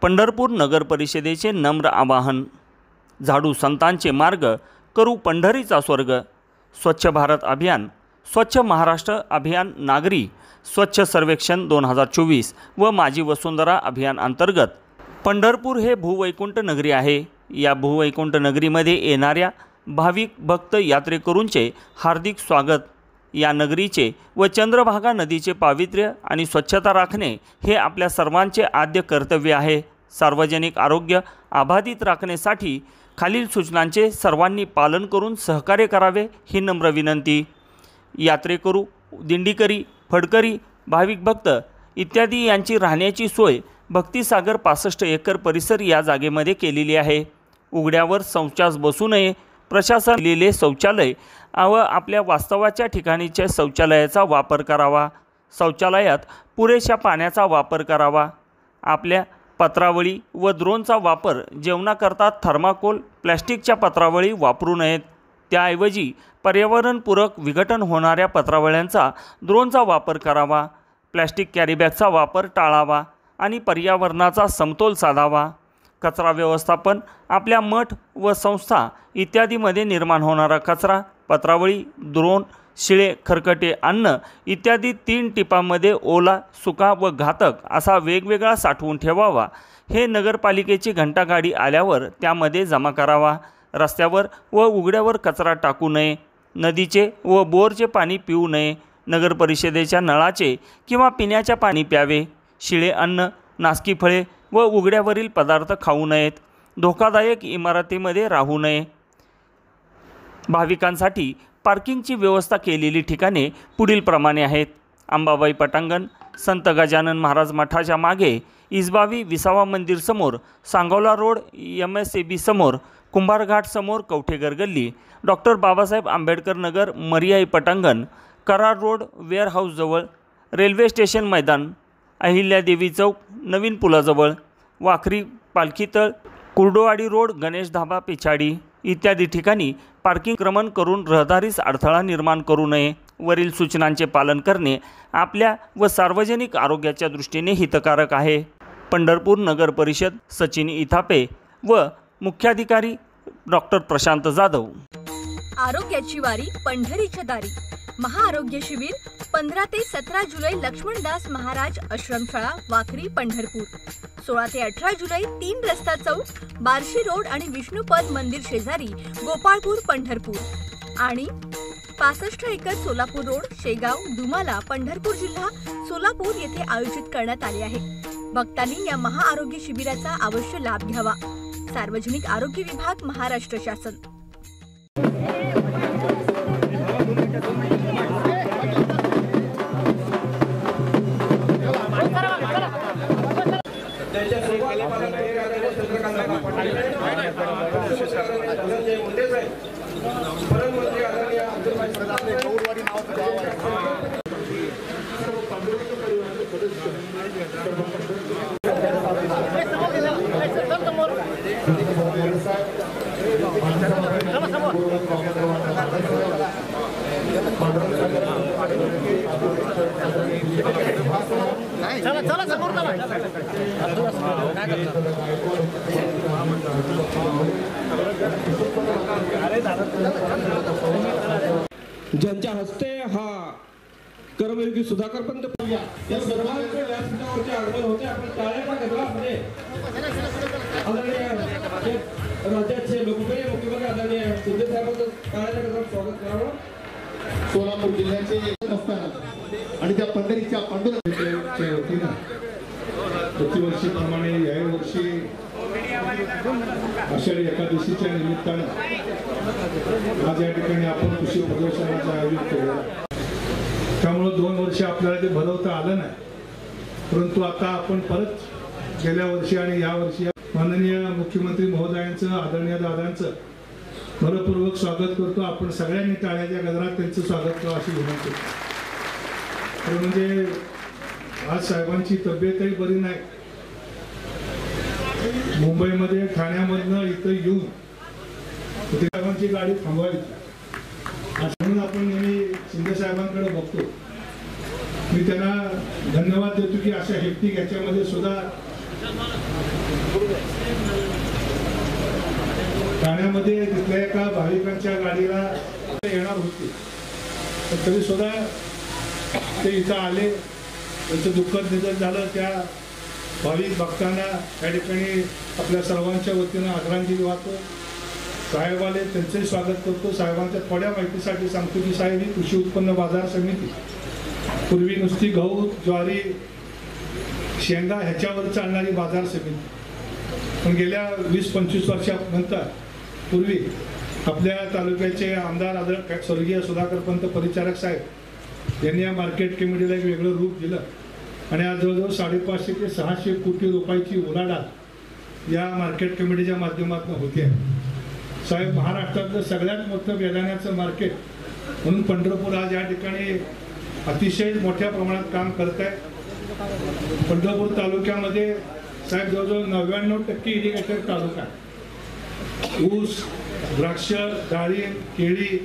पंढरपूर नगर परिषदेचे नम्र आवाहन। झाडू संतांचे मार्ग, करू पंढरीचा स्वर्ग। स्वच्छ भारत अभियान, स्वच्छ महाराष्ट्र अभियान, नागरी स्वच्छ सर्वेक्षण 2024 व माझी वसुंधरा अभियान अंतर्गत पंढरपूर हे भूवैकुंठ नगरी आहे। या भूवैकुंठ नगरीमध्ये येणाऱ्या भाविक भक्त यात्रेकरूंचे हार्दिक स्वागत। या नगरीचे व चंद्रभागा नदीचे पावित्र्य आणि स्वच्छता राखणे हे आपल्या सर्वांचे आद्य कर्तव्य आहे। सार्वजनिक आरोग्य अबाधित राखण्यासाठी खालील सूचनांचे सर्वांनी पालन करून सहकार्य करावे ही नम्र विनंती। यात्रेकरू, दिंडीकरी, फडकरी, भाविक भक्त इत्यादी यांची राहण्याची सोय भक्तिसागर 65 एकर परिसर या जागेमध्ये केलेली आहे। उघड्यावर शौचास बसू नये। प्रशासन दिलेले शौचालय व आपल्या वास्तवाच्या ठिकाणीच्या शौचालयाचा वापर करावा। शौचालयात पुरेशा पाण्याचा वापर करावा। आपल्या पत्रावळी व द्रोणचा वापर जेवणाकरता थर्माकोल, प्लॅस्टिकच्या पत्रावळी वापरू नयेत। त्याऐवजी पर्यावरणपूरक विघटन होणाऱ्या पत्रावळ्यांचा द्रोणचा वापर करावा। प्लॅस्टिक कॅरीबॅगचा वापर टाळावा आणि पर्यावरणाचा समतोल साधावा। कचरा व्यवस्थापन, आपल्या मठ व संस्था इत्यादीमध्ये निर्माण होणारा कचरा, पत्रावळी, द्रोण, शिळे, खरकटे, अन्न इत्यादी 3 टिपांमध्ये ओला, सुका व घातक असा वेगवेगळा साठवून ठेवावा। हे नगरपालिकेची घंटागाडी आल्यावर त्यामध्ये जमा करावा। रस्त्यावर व उघड्यावर कचरा टाकू नये। नदीचे व बोरचे पाणी पिऊ नये। नगर परिषदेच्या नळाचे किंवा पिण्याचे पाणी प्यावे। शिळे अन्न, नासकी फळे व उघड्यावरील पदार्थ खाऊ नयेत। धोकादायक इमारतीमध्ये राहू नये। भाविकांसाठी पार्किंगची व्यवस्था केलेली ठिकाणे पुढील प्रमाणे आहेत। अंबाबाई पटांगण, संत गजानन महाराज मठाच्या मागे, इसबावी विसावा मंदिर समोर, सांगोला रोड MSAB समोर, कुंभारघाट समोर कवठेघर गल्ली, डॉक्टर बाबासाहेब आंबेडकर नगर मरियाई पटांगण, कराड रोड वेअरहाऊस जवळ, रेल्वे स्टेशन मैदान, अहिल्यादेवी चौक नवीन पुलाजवळ, वाखरी पालखीतळ, कुर्डुवाडी रोड गणेश धाबा पिछाडी इत्यादी ठिकाणी पार्किंग क्रमण करून रहदारीस अडथळा निर्माण करू नये। वरील सूचनांचे पालन करणे आपल्या व सार्वजनिक आरोग्याच्या दृष्टीने हितकारक आहे। पंढरपूर नगर परिषद सचिन इथापे व मुख्याधिकारी डॉक्टर प्रशांत जाधव। आरोग्याची वारी पंढरीच्या दारी। महाआरोग्य शिबिर 15 ते 17 जुलै लक्ष्मणदास महाराज आश्रमशाळा, वाखरी, पंढरपूर। 16 ते 18 जुलै 3 रस्ता चौक, बार्शी रोड आणि विष्णुपद मंदिर शेजारी, गोपाळपूर, पंढरपूर। आणि 65 एकर सोलापूर रोड, शेगाव, दुमाला, पंढरपूर जिल्हा सोलापूर येथे आयोजित करण्यात आले आहे। भक्तांनी या महाआरोग्य शिबिराचा अवश्य लाभ घ्यावा। सार्वजनिक आरोग्य विभाग, महाराष्ट्र शासन। ज्यांच्या हस्ते हा कर्मयोगी सुधाकर पंत या सर्वांच्या व्यासपीठावरचे आगमन होते। आपण टाळ्यांच्या गजरामध्ये आदरणीय राज्याचे लोकप्रिय मुख्यमंत्री आदरणीय शिंदे साहेबांचं टाळ्यांच्या गजरात स्वागत करावं। सोलापूर जिल्ह्याचे असताना आणि त्या पंढरीच्या पांडुरंगाच्या वतीनं प्रतिवर्षीप्रमाणे याही वर्षी आषाढी एकादशीच्या निमित्तानं आज या ठिकाणी आपण कृषी प्रदर्शनाचं आयोजन केलं। त्यामुळे 2 वर्ष आपल्याला ते भरवता आलं नाही, परंतु आता आपण परत गेल्या वर्षी आणि या वर्षी माननीय मुख्यमंत्री महोदयांचं, आदरणीय दादांचं मनपूर्वक स्वागत करतो। आपण सगळ्यांनी टाळ्याच्या गजरात त्यांचं स्वागत करावं अशी विनंती। म्हणजे आज साहेबांची तब्येतही बरी नाही। मुंबईमध्ये ठाण्यामधनं इथं येऊन साहेबांची गाडी थांबवायची म्हणून आपण नेहमी शिंदे साहेबांकडे बघतो। मी त्यांना धन्यवाद देतो की अशा हेक्टिक याच्यामध्ये सुद्धा ठाण्यामध्ये तिथल्या एका भाविकांच्या गाडीला येणार होती, पण तरी सुद्धा ते इथं आले. त्यांचं दुःखद निधन झालं. त्या भाविक भक्तांना त्या ठिकाणी आपल्या सर्वांच्या वतीनं आदरांजली वाहतो. साहेब आले, त्यांचंही स्वागत करतो. साहेबांच्या थोड्या माहितीसाठी सांगतो की साहेब ही कृषी उत्पन्न बाजार समिती पूर्वी नुसती गहू, ज्वारी, शेंगा ह्याच्यावर चालणारी बाजार समिती, पण गेल्या 20-25 वर्षानंतर पूर्वी आपल्या तालुक्याचे आमदार स्वर्गीय सुधाकरपंत परिचारक साहेब यांनी या मार्केट कमिटीला एक वेगळं रूप दिलं आणि आज जवळजवळ 550 ते 600 कोटी रुपयाची उलाढाल या मार्केट कमिटीच्या माध्यमातून होते. साहेब, महाराष्ट्रातलं सगळ्यात मोठं बेदाण्याचं मार्केट म्हणून पंढरपूर आज या ठिकाणी अतिशय मोठ्या प्रमाणात काम करत आहे. पंढरपूर तालुक्यामध्ये साहेब जवळजवळ 99% इरिगेटेड तालुका आहे. ऊस, द्राक्ष, डाळिंब, केळी,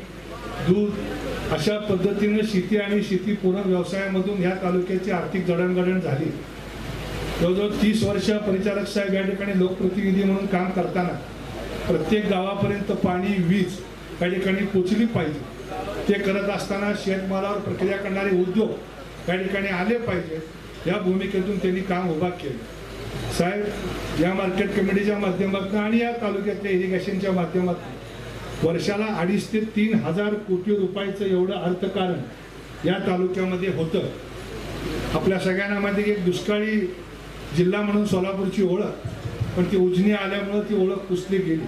दूध अशा पद्धतीने शेती आणि शेतीपूरक व्यवसायामधून ह्या तालुक्याची आर्थिक जडणघडण झाली. जवळजवळ 30 वर्ष परिचारक साहेब या ठिकाणी लोकप्रतिनिधी म्हणून काम करताना प्रत्येक गावापर्यंत पाणी, वीज या ठिकाणी पोचली पाहिजे. ते करत असताना शेतमालावर प्रक्रिया करणारे उद्योग या ठिकाणी आले पाहिजे, या भूमिकेतून त्यांनी काम उभा केलं. साहेब, या मार्केट कमिटीच्या माध्यमातून आणि या तालुक्यातल्या इरिगेशनच्या माध्यमातून वर्षाला 2,500 ते 3,000 कोटी रुपयाचं एवढं अर्थकारण या तालुक्यामध्ये होतं. आपल्या सगळ्यांना माहिती एक दुष्काळी जिल्हा म्हणून सोलापूरची ओळख, पण ती उजनी आल्यामुळं ती ओळख पुसली गेली.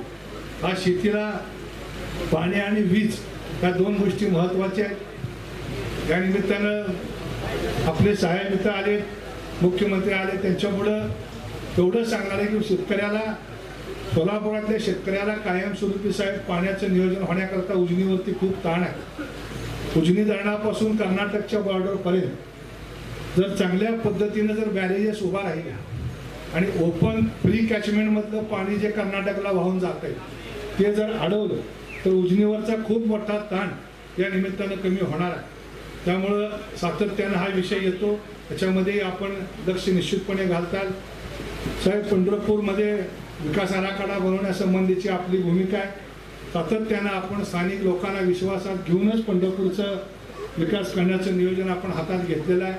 आज शेतीला पाणी आणि वीज या 2 गोष्टी महत्त्वाच्या आहेत. या निमित्तानं आपले साहेब इथं आले, मुख्यमंत्री आले, त्यांच्यापुढं एवढं सांगणार आहे की शेतकऱ्याला, सोलापुरातल्या शेतकऱ्याला कायमस्वरूपी साहेब पाण्याचं नियोजन होण्याकरता उजनीवरती खूप ताण आहे. उजनी धरणापासून कर्नाटकच्या बॉर्डरपर्यंत जर चांगल्या पद्धतीनं जर बॅरेजेस उभा राहिले आणि ओपन फ्री कॅचमेंटमधलं पाणी जे कर्नाटकला वाहून जात आहे ते जर अडवलं तर उजनीवरचा खूप मोठा ताण या निमित्तानं कमी होणार आहे. त्यामुळं सातत्यानं हा विषय येतो, त्याच्यामध्ये आपण लक्ष निश्चितपणे घालताल. साहेब, पंढरपूरमध्ये विकास आराखडा बनवण्यासंबंधीची आपली भूमिका आहे. सातत्यानं आपण स्थानिक लोकांना विश्वासात घेऊनच पंढरपूरचं विकास करण्याचं नियोजन आपण हातात घेतलेलं आहे.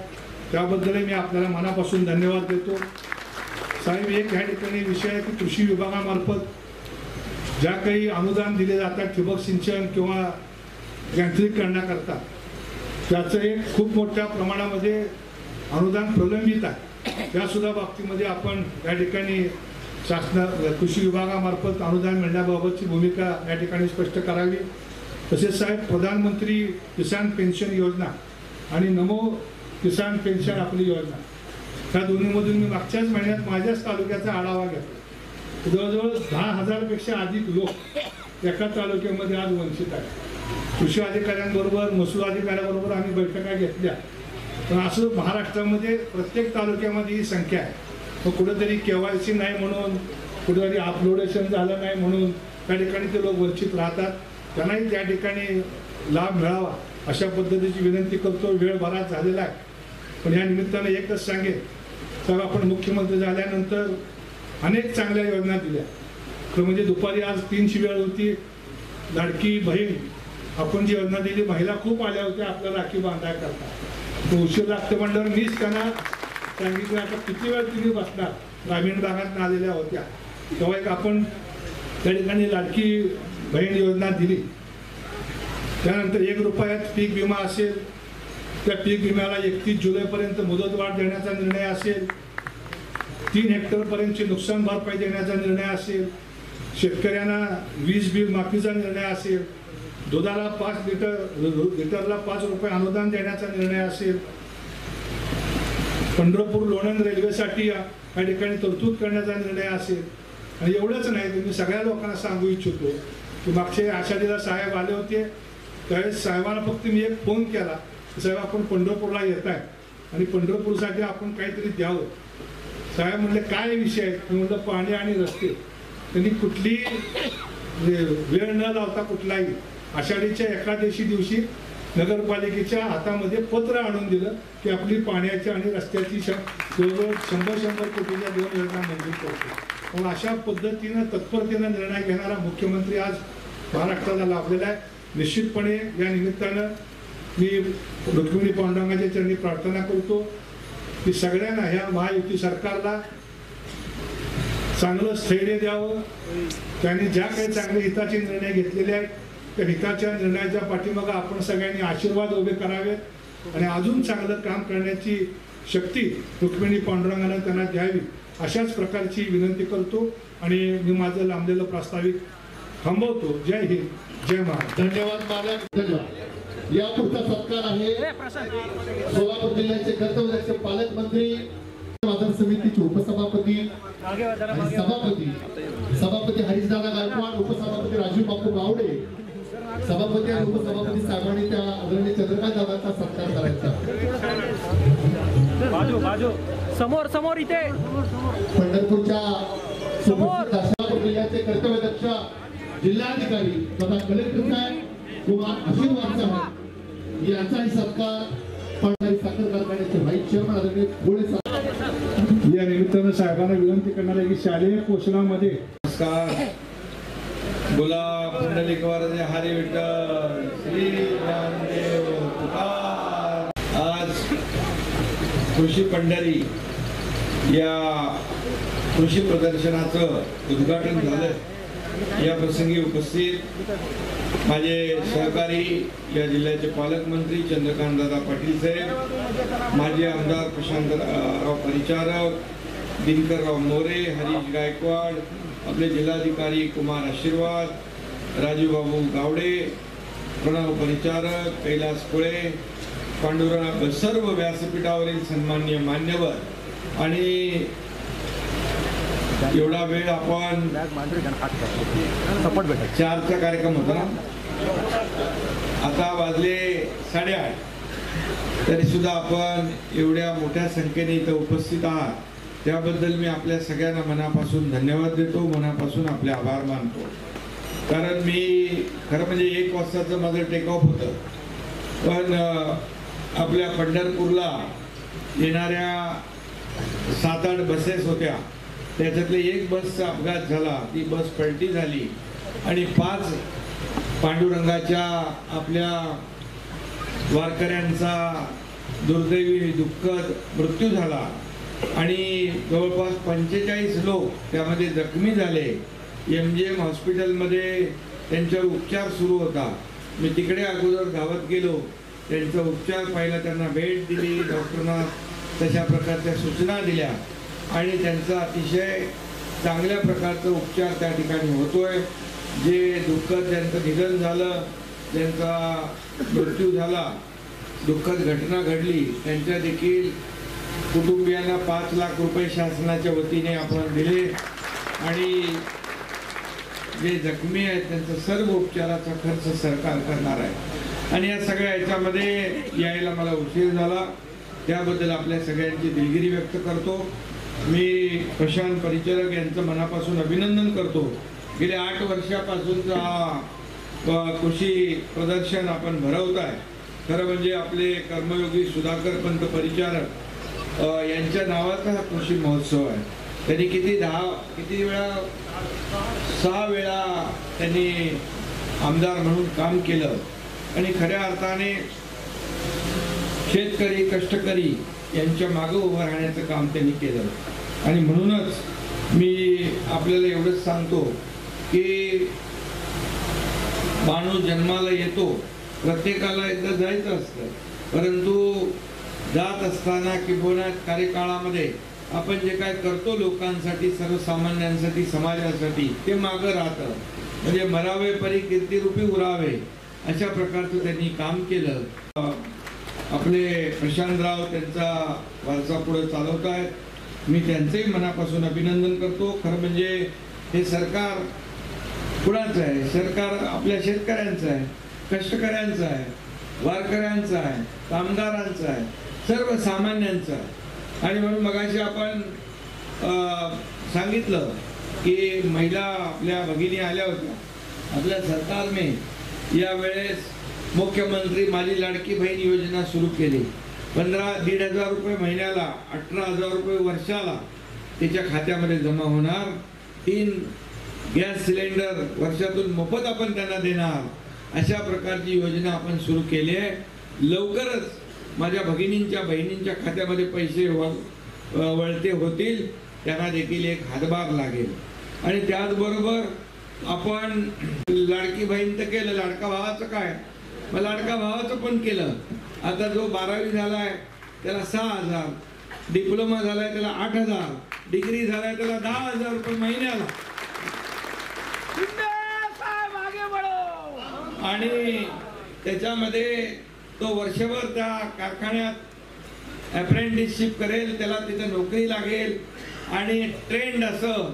त्याबद्दलही मी आपल्याला मनापासून धन्यवाद देतो. साहेब, एक ह्या ठिकाणी विषय आहे की कृषी विभागामार्फत ज्या काही अनुदान दिले जातात ठिबक सिंचन किंवा यांत्रिकीकरणाकरता, त्याचं एक खूप मोठ्या प्रमाणामध्ये अनुदान प्रलंबित आहे. त्यासुद्धा बाबतीमध्ये आपण या ठिकाणी कृषी विभागामार्फत अनुदान मिळण्याबाबतची भूमिका या ठिकाणी स्पष्ट करावी. तसेच साहेब, प्रधानमंत्री किसान पेन्शन योजना आणि नमो किसान पेन्शन आपली योजना, ह्या दोन्हीमधून मी मागच्याच महिन्यात माझ्याच तालुक्याचा आढावा घेतला. जवळजवळ 10,000 पेक्षा अधिक लोक एका तालुक्यामध्ये आज वंचित आहेत. कृषी अधिकाऱ्यांबरोबर, महसूल अधिकाऱ्यांबरोबर आम्ही बैठका घेतल्या, पण असं महाराष्ट्रामध्ये प्रत्येक तालुक्यामध्ये ही संख्या आहे. मग कुठेतरी KYC नाही म्हणून, कुठेतरी अपलोडेशन झालं नाही म्हणून त्या ठिकाणी ते लोक वंचित राहतात. त्यांनाही त्या ठिकाणी लाभ मिळावा अशा पद्धतीची विनंती करतो. वेळ बराच झालेला आहे, पण या निमित्तानं एकच सांगेन, तर आपण मुख्यमंत्री झाल्यानंतर अनेक चांगल्या योजना दिल्या. तर म्हणजे दुपारी आज 3ची वेळ होती, लाडकी बहीण आपण जी योजना दिली, महिला खूप आल्या होत्या आपल्या राखी बांधायकरता. तो उशीर लागते म्हणल्यावर मीच त्यांना सांगितलं आता किती वेळ तुम्ही बसणार, ग्रामीण भागात आलेल्या होत्या. तेव्हा एक आपण त्या ठिकाणी लाडकी बहीण योजना दिली. त्यानंतर 1 रुपयात पीक विमा असेल, त्या पीक विम्याला 31 जुलैपर्यंत मुदतवाढ देण्याचा निर्णय असेल, 3 हेक्टरपर्यंतची नुकसान भरपाई देण्याचा निर्णय असेल, शेतकऱ्यांना वीज बिल माफीचा निर्णय असेल, दुधाला 5 लिटरला 5 रुपये अनुदान देण्याचा निर्णय असेल, पंढरपूर लोणंद रेल्वेसाठी या ठिकाणी तरतूद करण्याचा निर्णय असेल. आणि एवढंच नाही, मी सगळ्या लोकांना सांगू इच्छितो की मागच्या आषाढीला साहेब आले होते, त्यावेळेस साहेबांना फक्त मी एक फोन केला, साहेब आपण पंढरपूरला येत आहे आणि पंढरपूरसाठी आपण काहीतरी द्यावं. साहेब म्हणले काय विषय आहे? मी म्हटलं पाणी आणि रस्ते. त्यांनी कुठली वेळ न लावता कुठलाही आषाढीच्या एकादशी दिवशी नगरपालिकेच्या हातामध्ये पत्र आणून दिलं की आपली पाण्याच्या आणि रस्त्याची जवळजवळ 100 कोटीच्या 2 योजना मंजूर करतो. म्हणून अशा पद्धतीनं तत्परतेनं निर्णय घेणारा मुख्यमंत्री आज महाराष्ट्राला लाभलेला आहे. निश्चितपणे या निमित्तानं मी रुक्मिणी पांडुरंगाच्या चरणी प्रार्थना करतो की सगळ्यांना ह्या महायुती सरकारला चांगलं स्थैर्य द्यावं. त्यांनी ज्या काही चांगले हिताचे निर्णय घेतलेले आहेत त्या हिताच्या निर्णयाच्या पाठीमागे आपण सगळ्यांनी आशीर्वाद उभे करावेत आणि अजून चांगलं काम करण्याची शक्ती रुक्मिणी पांडुरंगानं त्यांना द्यावी अशाच प्रकारची विनंती करतो आणि मी माझं लांबलेलं प्रास्ताविक थांबवतो. जय हिंद, जय महाराष्ट्र. धन्यवाद मालक. या पुढचा सत्कार आहे सोलापूर जिल्ह्याचे कर्तव्यदक्ष पालकमंत्री, बाजार समितीचे उपसभापती आणि सभापती हरीशदादा गायकवाड, उपसभापती राजू बापू गावडे, सभापती आणि उपसभापती साहेबांनी त्या आदरणीय चंद्रकांत दादाचा सत्कार करायचा. समोर समोर इथे पंढरपूरच्या सोलापूर जिल्ह्याचे कर्तव्यदक्ष जिल्हाधिकारी तथा कलेक्टर साहेब किंवा आशीर्वाद साहेब यांचाही सत्कार पंढरी साखर कारखान्याचे व्हाईस चेअरमन आदरणीय गोळे साहेब या निमित्तानं साहेबांना विनंती करणार आहे की शालेय पोषणामध्ये नमस्कार. बोला पुंडलिक वरदे हरी विठ्ठल श्री ज्ञानदेव तुकार. आज कृषी पंढरी या कृषी प्रदर्शनाचं उद्घाटन झालं. या प्रसंगी उपस्थित माझे सहकारी या जिल्ह्याचे पालकमंत्री चंद्रकांतदादा पाटील साहेब, माजी आमदार प्रशांतराव परिचारक, दिनकरराव मोरे, हरीश गायकवाड, आपले जिल्हाधिकारी कुमार आशीर्वाद, राजूबाबू गावडे, प्रणव परिचारक, कैलास कुळे, पांडुरंग, सर्व व्यासपीठावरील सन्माननीय मान्यवर आणि एवढा वेळ आपण 4चा कार्यक्रम होता ना, आता वाजले 8:30 तरी सुद्धा आपण एवढ्या मोठ्या संख्येने इथं उपस्थित आहात त्याबद्दल मी आपल्या सगळ्यांना मनापासून धन्यवाद देतो, मनापासून आपले आभार मानतो. कारण मी खरं म्हणजे 1 वाजताचं माझं टेक ऑफ होतं, पण आपल्या पंढरपूरला येणाऱ्या 7-8 बसेस होत्या, त्याच्यातले 1 बसचा अपघात झाला, ती बस पलटी झाली आणि 5 पांडुरंगाच्या आपल्या वारकऱ्यांचा दुर्दैवी दुःखद मृत्यू झाला आणि जवळपास 45 लोक त्यामध्ये जखमी झाले. MGM हॉस्पिटलमध्ये त्यांच्यावर उपचार सुरू होता. मी तिकडे अगोदर धावत गेलो, त्यांचा उपचार पाहिला, त्यांना भेट दिली, डॉक्टरांना तशा प्रकारच्या सूचना दिल्या आणि त्यांचा अतिशय चांगल्या प्रकारचा उपचार त्या ठिकाणी होतोय. जे दुःखद ज्यांचं निधन झालं, ज्यांचा मृत्यू झाला, दुःखद घटना घडली, त्यांच्या देखील कुटुंबियांना 5 लाख रुपये शासनाच्या वतीने आपण दिले आणि जे जखमी आहेत त्यांचा सर्व उपचाराचा खर्च सरकार करणार आहे. आणि या सगळ्या याच्यामध्ये यायला मला उशीर झाला, त्याबद्दल आपल्या सगळ्यांची दिलगिरी व्यक्त करतो. मी प्रशांत परिचारक यांचं मनापासून अभिनंदन करतो. गेल्या 8 वर्षापासूनचा हा कृषी प्रदर्शन आपण भरवत आहे. खरं म्हणजे आपले कर्मयोगी सुधाकर पंत परिचारक यांच्या नावाचा हा कृषी महोत्सव आहे. त्यांनी किती वेळा 6 वेळा त्यांनी आमदार म्हणून काम केलं आणि खऱ्या अर्थाने शेतकरी कष्टकरी यांच्या मागे उभं राहण्याचं काम त्यांनी केलं. आणि म्हणूनच मी आपल्याला एवढंच सांगतो की माणूस जन्माला येतो, प्रत्येकाला एकदा जायचं असतं, परंतु जात असताना किंवा कार्यकाळामध्ये आपण जे काय करतो लोकांसाठी, सर्वसामान्यांसाठी, समाजासाठी, ते मागं राहतं. म्हणजे मरावे परी कीर्तिरूपी उरावे अशा प्रकारचं त्यांनी काम केलं. आपले प्रशांतराव त्यांचा वारसा पुढे चालवत आहेत, मी त्यांचंही मनापासून अभिनंदन करतो. खरं म्हणजे हे सरकार कुणाचं आहे? सरकार आपल्या शेतकऱ्यांचं आहे, कष्टकऱ्यांचं आहे, वारकऱ्यांचं आहे, कामगारांचं आहे, सर्वसामान्यांचं आहे. आणि म्हणून मगाशी आपण सांगितलं की महिला आपल्या भगिनी आल्या होत्या. आपल्या सरकारने यावेळेस मुख्यमंत्री माझी लाडकी बहीण योजना सुरू केली. 1,500 रुपये महिन्याला, 18,000 रुपये वर्षाला त्याच्या खात्यामध्ये जमा होणार 3 गॅस सिलेंडर वर्षातून मोफत आपण त्यांना देणार, अशा प्रकारची योजना आपण सुरू केली आहे. लवकरच माझ्या भगिनींच्या बहिणींच्या खात्यामध्ये पैसे वळते होतील, त्यांना देखील एक हातभार लागेल. आणि त्याचबरोबर आपण लाडकी बहीण तर केलं, लाडका भावाचं काय, मग लाडका भावाचं पण केलं. आता जो 12वी झालाय त्याला 6,000, डिप्लोमा झालाय त्याला 8,000, डिग्री झालाय त्याला 10,000 रुपये महिन्याला. आणि त्याच्यामध्ये तो वर्षभर त्या कारखान्यात अप्रेंटिसशिप करेल, त्याला तिथे नोकरी लागेल आणि ट्रेंड असं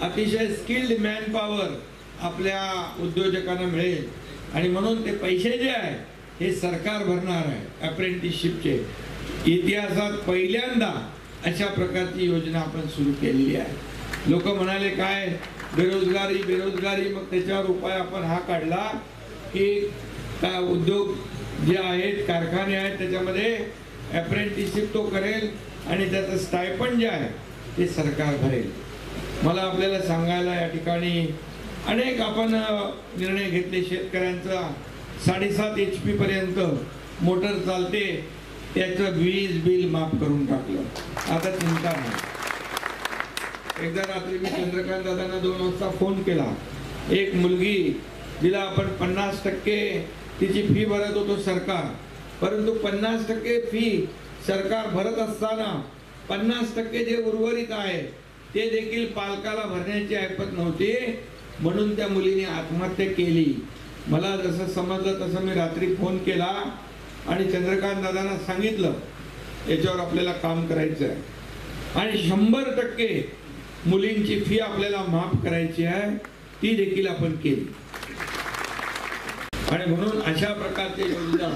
अतिशय स्किल्ड मॅन पॉवर आपल्या उद्योजकांना मिळेल. आणि म्हणून ते पैसे जे आहे हे सरकार भरणार आहे अप्रेंटिसशिपचे. इतिहासात पहिल्यांदा अशा प्रकारची योजना आपण सुरू केलेली आहे. लोक म्हणाले काय बेरोजगारी बेरोजगारी, मग त्याच्यावर उपाय आपण हा काढला की उद्योग जे आहेत, कारखाने आहेत, त्याच्यामध्ये अप्रेंटिसशिप तो करेल आणि त्याचं स्टायपंड जे आहे ते सरकार भरेल. मला आपल्याला सांगायला या ठिकाणी अनेक आपण निर्णय घेतले. शेतकऱ्यांचा 7.5 HP पर्यंत मोटर चालते, त्याचं वीज बिल माफ करून टाकलं, आता चिंता नाही. एकदा रात्री मी चंद्रकांत दादांना 2 वाजता फोन केला. एक मुलगी जिला आपण 50% तिची फी भरत होतो सरकार, परंतु 50% फी सरकार भरत असताना 50% जे उर्वरित आहे ते देखील पालकाला भरण्याची ऐपत नव्हती, म्हणून त्या मुलीने आत्महत्या केली. मला जसं समजलं तसं मी रात्री फोन केला आणि चंद्रकांत दादांना सांगितलं याच्यावर आपल्याला काम करायचं आहे आणि 100% मुलींची फी आपल्याला माफ करायची आहे, ती देखील आपण केली. आणि म्हणून अशा प्रकारची योजना.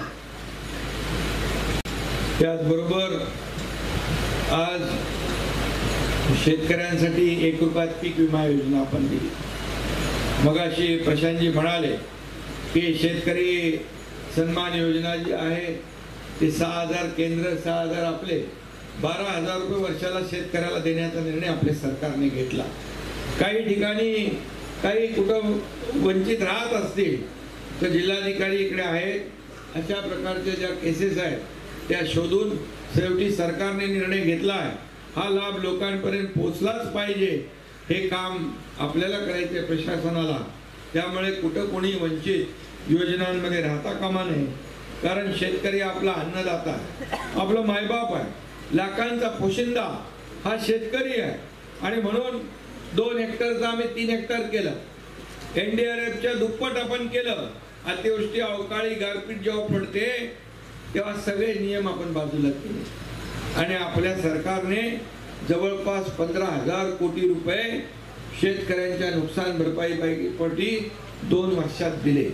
त्याचबरोबर आज शेतकऱ्यांसाठी 1 रुपयात पीक विमा योजना आपण दिली. मगाशी प्रशांतजी म्हणाले की शेतकरी सन्मान योजना जी आहे ते 6,000 केंद्र, 6,000 आपले, 12,000 रुपये वर्षाला शेतकऱ्याला देण्याचा निर्णय आपल्या सरकारने घेतला. काही ठिकाणी काही कुठं वंचित राहत असतील तर जिल्हाधिकारी इकडे आहेत, अशा प्रकारच्या ज्या केसेस आहेत त्या शोधून शेवटी सरकारने निर्णय घेतला आहे. हा लाभ लोकांपर्यंत पोहोचलाच पाहिजे, हे काम आपल्याला करायचे आहे प्रशासनाला. त्यामुळे कुठं कोणी वंचित योजनांमध्ये राहता कामा नये, कारण शेतकरी आपला अन्नदाता आहे, आपला मायबाप आहे, लाखांचा पोशिंदा हा शेतकरी आहे. आणि म्हणून 2 हेक्टरचं आम्ही 3 हेक्टर केलं, NDRFच्या दुप्पट आपण केलं. अतिवृष्टी, अवकाळी, गारपीट जेव्हा पडते तेव्हा सगळे नियम आपण बाजूला केले आणि आपल्या सरकारने जवळपास 15,000 कोटी रुपये शेतकऱ्यांच्या नुकसान भरपाईपोटी 2 वर्षात दिले.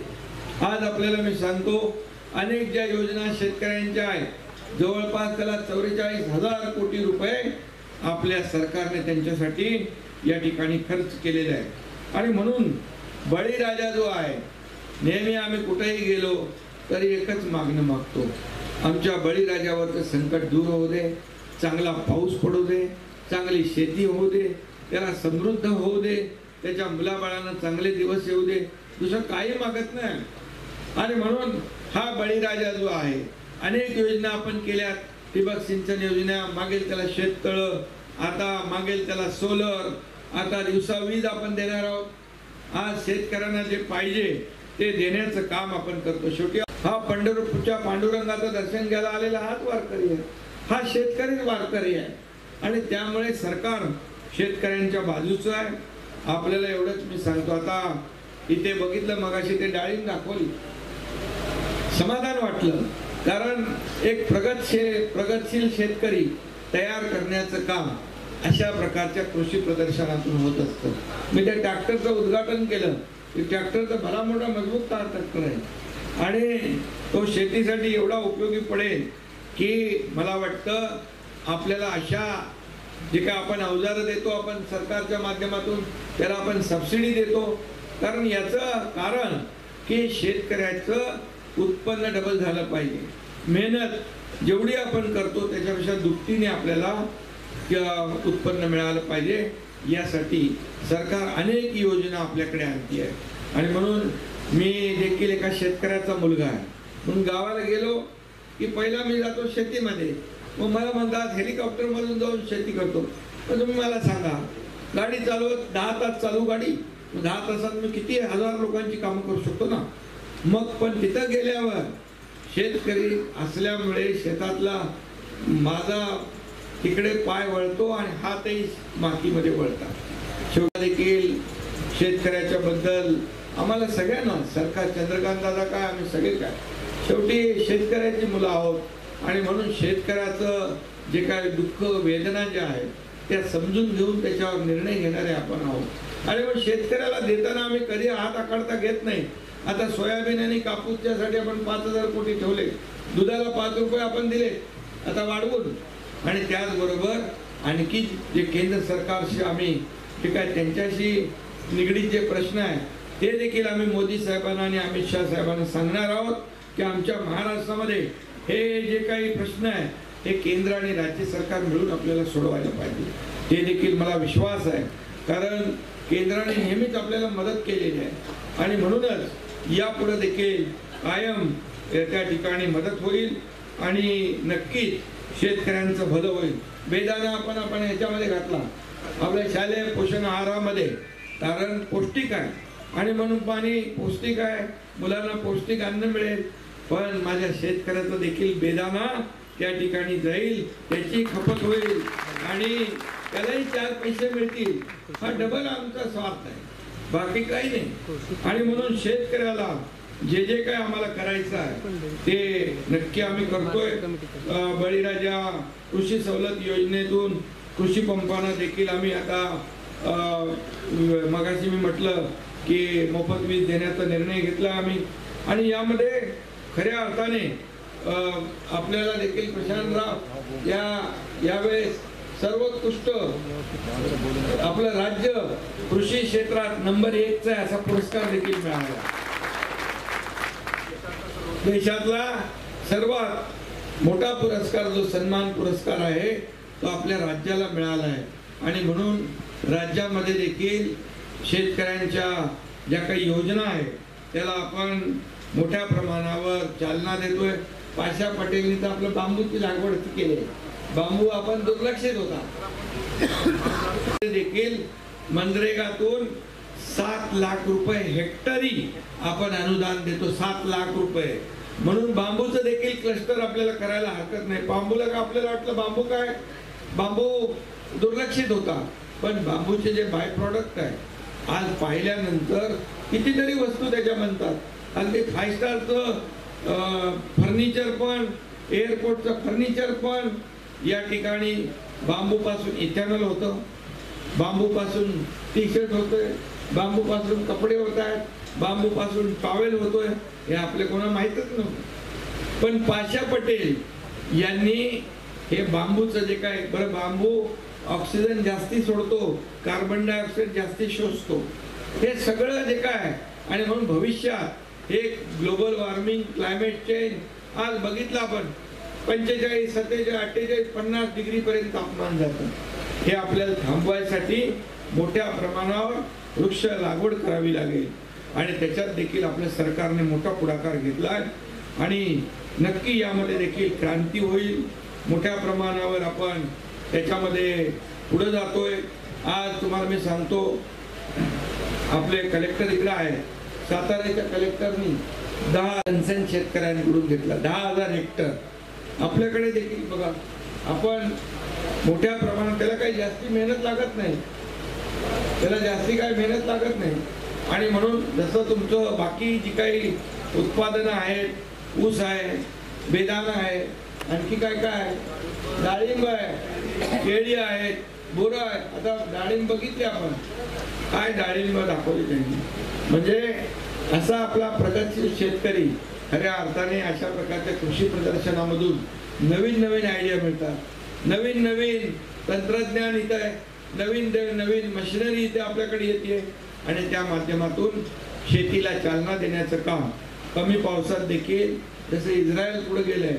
आज आपल्याला मी सांगतो अनेक ज्या योजना शेतकऱ्यांच्या आहेत जवळपास त्याला 44,000 कोटी रुपये आपल्या सरकारने त्यांच्यासाठी या ठिकाणी खर्च केलेले आहे. आणि म्हणून बळीराजा जो आहे, नेहमी आम्ही कुठेही गेलो तरी एकच मागणं मागतो, आमच्या बळीराजावरचं संकट दूर होऊ दे, चांगला पाऊस पडू दे, चांगली शेती होऊ दे, त्याला समृद्ध होऊ दे, त्याच्या मुलाबाळांना चांगले दिवस येऊ दे, दुसरं काही मागत नाही. आणि म्हणून हा बळीराजा जो आहे, अनेक योजना आपण केल्या, ठिबक सिंचन योजना, मागेल त्याला शेततळं, आता मागेल त्याला सोलर, आता दिवसा वीज आपण देणार आहोत. आज शेतकऱ्यांना जे पाहिजे ते देण्याचं काम आपण करतो. शेवटी हा पंढरपूरच्या पांडुरंगाचं दर्शन घ्यायला आलेला हाच वारकरी आहे, हा शेतकरीच वारकरी आहे. आणि त्यामुळे सरकार शेतकऱ्यांच्या बाजूचं आहे. आपल्याला एवढंच मी सांगतो. आता इथे बघितलं मगाशी ते डाळिंब दाखवली, समाधान वाटलं, कारण एक प्रगतशील शेतकरी तयार करण्याचं काम अशा प्रकारच्या कृषी प्रदर्शनातून होत असतं. मी त्या ट्रॅक्टरचं उद्घाटन केलं. ट्रॅक्टरचा भला मोठा मजबूत ट्रॅक्टर आहे आणि तो शेतीसाठी एवढा उपयोगी पडेल की मला वाटतं आपल्याला अशा जे काय आपण अवजारं देतो आपण सरकारच्या माध्यमातून त्याला आपण सबसिडी देतो, कारण याचं कारण की शेतकऱ्याचं उत्पन्न डबल झालं पाहिजे. मेहनत जेवढी आपण करतो त्याच्यापेक्षा दुपटीने आपल्याला उत्पन्न मिळालं पाहिजे. यासाठी सरकार अनेक योजना आपल्याकडे आणती आहे। आणि म्हणून मी देखील एका शेतकऱ्याचा मुलगा आहे, म्हणून गावाला गेलो की पहिला मी जातो शेतीमध्ये, मग मला म्हणतात हेलिकॉप्टरमधून जाऊन शेती करतो। तर तुम्ही मला सांगा, गाडी चालवत 10 तास चालू गाडी, 10 तासात मी किती हजार लोकांची कामं करू शकतो ना। मग पण तिथं गेल्यावर शेतकरी असल्यामुळे शेतातला माझा तिकडे पाय वळतो आणि हातही मातीमध्ये वळतात। शेवटी देखील शेतकऱ्याच्या बद्दल आम्हाला सगळ्यांना सरकार, चंद्रकांत दादा काय, आम्ही सगळे काय, शेवटी शेतकऱ्याची मुलं आहोत आणि म्हणून शेतकऱ्याचं जे काय दुःख वेदना ज्या आहेत त्या समजून घेऊन त्याच्यावर निर्णय घेणारे आपण आहोत। आणि मग शेतकऱ्याला देताना आम्ही कधी हात आकडता घेत नाही। आता सोयाबीन आणि कापूसच्यासाठी आपण 5,000 कोटी ठेवले, दुधाला 5 रुपये आपण दिले आता वाढवून, आणि त्याचबरोबर आणखी जे केंद्र सरकारशी आम्ही जे काय त्यांच्याशी निगडीत जे प्रश्न आहे ते देखील आम्ही मोदी साहेबांना आणि अमित शाह साहेबांना सांगणार आहोत की आमच्या महाराष्ट्रामध्ये हे जे काही प्रश्न आहे हे केंद्र आणि राज्य सरकार मिळून आपल्याला सोडवायला पाहिजे। ते देखील मला विश्वास आहे, कारण केंद्राने नेहमीच आपल्याला मदत केलेली आहे आणि म्हणूनच यापुढे देखील कायम त्या ठिकाणी मदत होईल आणि नक्कीच शेतकऱ्यांचं भलं होईल। बेदाना आपण ह्याच्यामध्ये घातला आपल्या शालेय पोषण आहारामध्ये, कारण पौष्टिक आहे आणि म्हणून पाणी पौष्टिक आहे, मुलांना पौष्टिक अन्न मिळेल, पण माझ्या शेतकऱ्याचं देखील बेदाना त्या ठिकाणी जाईल, त्याची खपत होईल आणि त्यालाही 4 पैसे मिळतील। हा डबल आमचा स्वार्थ आहे, बाकी काही नाही। आणि म्हणून शेतकऱ्याला जे जे काय आम्हाला करायचं आहे ते नक्की आम्ही करतोय। बळीराजा कृषी सवलत योजनेतून कृषी पंपांना देखील आम्ही आता मगाशी मी म्हटलं की मोफत वीज देण्याचा निर्णय घेतला आम्ही, आणि यामध्ये खऱ्या अर्थाने आपल्याला देखील प्रशांतराव यावेळेस सर्वोत्कृष्ट आपलं राज्य कृषी क्षेत्रात नंबर 1चा असा पुरस्कार देखील मिळाला। देशातला सर्वात मोठा पुरस्कार जो सन्मान पुरस्कार आहे तो आपल्या राज्याला मिळाला आहे आणि म्हणून राज्यामध्ये देखील शेतकऱ्यांच्या ज्या काही योजना आहेत त्याला आपण मोठ्या प्रमाणावर चालना देतोय। पाशा पटेलनी तर आपलं बांबूची लागवड केली, बांबू आपण दुर्लक्षित होता। देखील मनरेगातून 7 लाख रुपये हेक्टरी आपण अनुदान देतो, 7 लाख रुपये। म्हणून बांबूचं देखील क्लस्टर आपल्याला करायला हरकत नाही। बांबूला का आपल्याला वाटलं बांबू काय, बांबू दुर्लक्षित होता, पण बांबूचे जे बाय प्रॉडक्ट आहे आज पाहिल्यानंतर कितीतरी वस्तू त्याच्या बनतात। अगदी 5 स्टारचं फर्निचर पण, एअरपोर्टचं फर्निचर पण या ठिकाणी बांबूपासून इथेनॉल होतं, बांबूपासून टी-शर्ट होतोय, बांबूपासून कपडे होत आहेत, बांबूपासून टॉवेल होतोय, हे आपले कोणा माहीतच नव्हतं। पण पाशा पटेल यांनी हे बांबूचं जे काय, बरं बांबू ऑक्सिजन जास्ती सोडतो, कार्बन डायऑक्साईड जास्ती शोषतो, हे सगळं जे काय, आणि म्हणून भविष्यात हे ग्लोबल वॉर्मिंग, क्लायमेट चेंज आज बघितलं आपण 45, 47, 48, 50 डिग्री पर्यंत तापमान जातं। हे आपल्याला थांबवायसाठी मोठ्या प्रमाणावर वृक्ष लागवड करावी लागेल आणि त्याच्यात देखील आपल्या सरकारने मोठा पुढाकार घेतला आहे आणि नक्की यामध्ये देखील क्रांती होईल। मोठ्या प्रमाणावर आपण त्याच्यामध्ये पुढे जातोय। आज तुम्हाला मी सांगतो, आपले कलेक्टर इकडे आहे, साताऱ्याच्या कलेक्टरनी 10 कन्सेंट शेतकऱ्यांकडून घेतला, 10,000 हेक्टर। आपल्याकडे देखील बघा, आपण मोठ्या प्रमाणात, त्याला काही जास्ती मेहनत लागत नाही, त्याला जास्ती काही मेहनत लागत नाही आणि म्हणून जसं तुमचं बाकी जी काही उत्पादनं आहेत, ऊस आहे, बेदाणा आहे, आणखी काय काय आहे, डाळिंब आहे, केळी आहेत, बोरं आहे। आता डाळिंब बघितली आपण, काय डाळिंब दाखवली त्यांनी, म्हणजे असा आपला प्रगतशील शेतकरी खऱ्या अर्थाने अशा प्रकारच्या कृषी प्रदर्शनामधून नवीन नवीन आयडिया मिळतात, नवीन नवीन तंत्रज्ञान इथं आहे, नवीन नवीन मशिनरी इथे आपल्याकडे येते आणि त्या माध्यमातून शेतीला चालना देण्याचं काम कमी पावसात देखील जसं इस्रायल पुढे गेलंय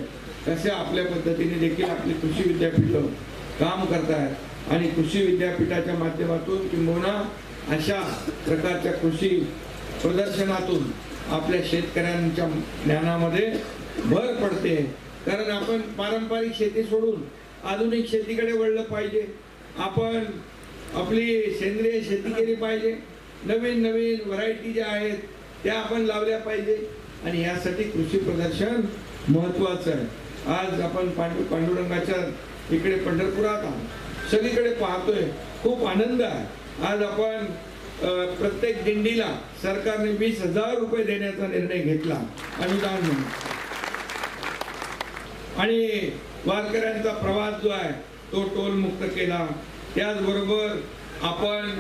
तसे आपल्या पद्धतीने देखील आपली कृषी विद्यापीठं काम करतात आणि कृषी विद्यापीठाच्या माध्यमातून किंबहुना अशा प्रकारच्या कृषी प्रदर्शनातून आपल्या शेतकऱ्यांच्या ज्ञानामध्ये भर पडते। कारण आपण पारंपरिक शेती सोडून आधुनिक शेतीकडे वळलं पाहिजे, आपण आपली सेंद्रिय शेती केली पाहिजे, नवीन नवीन व्हरायटी ज्या आहेत त्या आपण लावल्या पाहिजे आणि यासाठी कृषी प्रदर्शन महत्त्वाचं आहे। आज आपण पांडुरंगाच्या इकडे पंढरपुरात आहोत, सगळीकडे पाहतोय, खूप आनंद आहे। आज आपण प्रत्येक दिंडीला सरकारने 20,000 रुपये देण्याचा निर्णय घेतला अनुदान म्हणून, आणि वारकऱ्यांचा प्रवास जो आहे तो टोल मुक्त केला। त्याचबरोबर आपण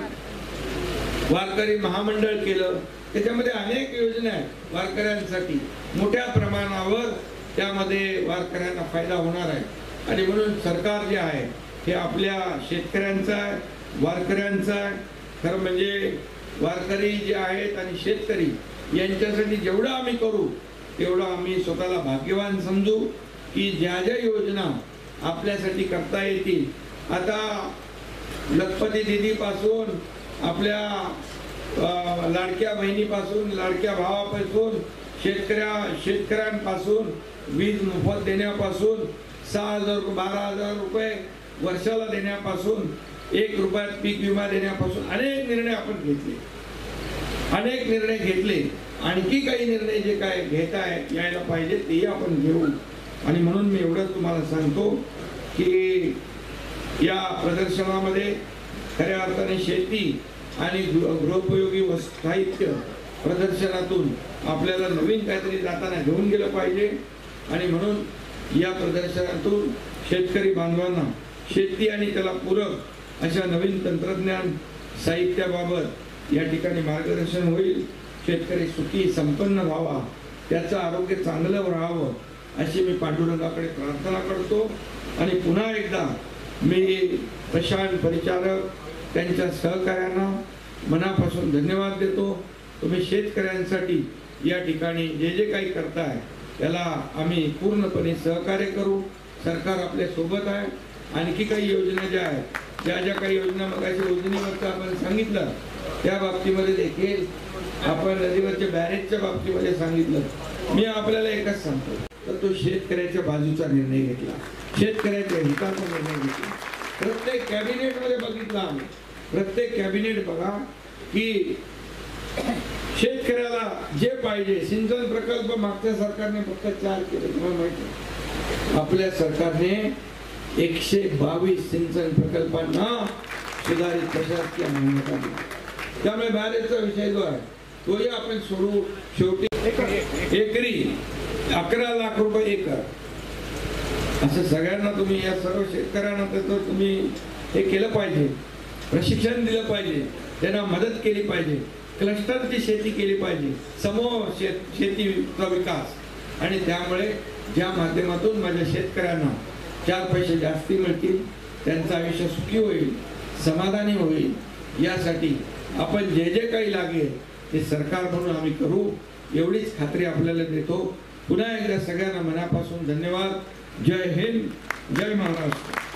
वारकरी महामंडळ केलं, त्याच्यामध्ये अनेक योजना आहेत वारकऱ्यांसाठी, मोठ्या प्रमाणावर त्यामध्ये वारकऱ्यांना फायदा होणार आहे। आणि म्हणून सरकार जे आहे हे आपल्या शेतकऱ्यांचं आहे, वारकऱ्यांचं आहे। खरं म्हणजे वारकरी जे आहेत आणि शेतकरी यांच्यासाठी जेवढं आम्ही करू तेवढं आम्ही स्वतःला भाग्यवान समजू की ज्या ज्या योजना आपल्यासाठी करता येतील। आता लखपती दीदीपासून, आपल्या लाडक्या बहिणीपासून, लाडक्या भावापासून, शेतकऱ्यांपासून वीज मोफत देण्यापासून, 12,000 रुपये वर्षाला देण्यापासून, 1 रुपयात पीक विमा देण्यापासून अनेक निर्णय आपण घेतले, अनेक निर्णय घेतले। आणखी काही निर्णय जे काय घेताय यायला पाहिजे तेही आपण घेऊ। आणि म्हणून मी एवढंच तुम्हाला सांगतो की या प्रदर्शनामध्ये खऱ्या अर्थाने शेती आणि गृहोपयोगी साहित्य प्रदर्शनातून आपल्याला नवीन काहीतरी जाताना घेऊन गेलं पाहिजे। आणि म्हणून या प्रदर्शनातून शेतकरी बांधवांना शेती आणि त्याला पूरक अशा नवीन तंत्रज्ञान साहित्याबाबत या ठिकाणी मार्गदर्शन होईल। शेतकरी सुखी संपन्न व्हावा, त्याचं आरोग्य चांगलं राहावं अशी मी पांडुरंगाकडे प्रार्थना करतो। आणि पुन्हा एकदा मी प्रशांत परिचारक त्यांच्या सहकार्यांना मनापासून धन्यवाद देतो। तुम्ही शेतकऱ्यांसाठी या ठिकाणी जे जे काही करताय त्याला आम्ही पूर्णपणे सहकार्य करू। सरकार आपल्या सोबत आहे। आणखी काही योजना ज्या आहेत, ज्या काही योजना मगाशी योजनेवरचं आपण सांगितलं त्या बाबतीमध्ये देखील, आपण नदीवरच्या बॅरेजच्या बाबतीमध्ये सांगितलं, मी आपल्याला एकच सांगतो तर तो शेतकऱ्याच्या बाजूचा निर्णय घेतला, शेतकऱ्याच्या हिताचा निर्णय घेतला। प्रत्येक कॅबिनेटमध्ये बघितलं आम्ही, प्रत्येक कॅबिनेट बघा की शेतकऱ्याला जे पाहिजे, सिंचन प्रकल्प मागच्या सरकारने फक्त 4 केले, तुम्हाला माहिती, आपल्या सरकारने 122 सिंचन प्रकल्पांना सुधारित प्रशासकीय मान्यता दिली। त्यामुळे बॅरेजचा विषय जो आहे तोही आपण सोडू। शेवटी एकरी 11 लाख रुपये एकर असं सगळ्यांना तुम्ही, या सर्व शेतकऱ्यांना त्याचं तुम्ही हे केलं पाहिजे, प्रशिक्षण दिलं पाहिजे, त्यांना मदत केली पाहिजे, क्लस्टरची शेती केली पाहिजे, समूह शेतीचा विकास। आणि त्यामुळे ज्या माध्यमातून माझ्या शेतकऱ्यांना 4 पैसे जास्ती मिळतील, त्यांचं आयुष्य सुखी होईल, समाधानी होईल, यासाठी आपण जे जे काही लागेल ते सरकार म्हणून आम्ही करू एवढीच खात्री आपल्याला देतो। पुन्हा एकदा सगळ्यांना मनापासून धन्यवाद। जय हिंद, जय महाराष्ट्र।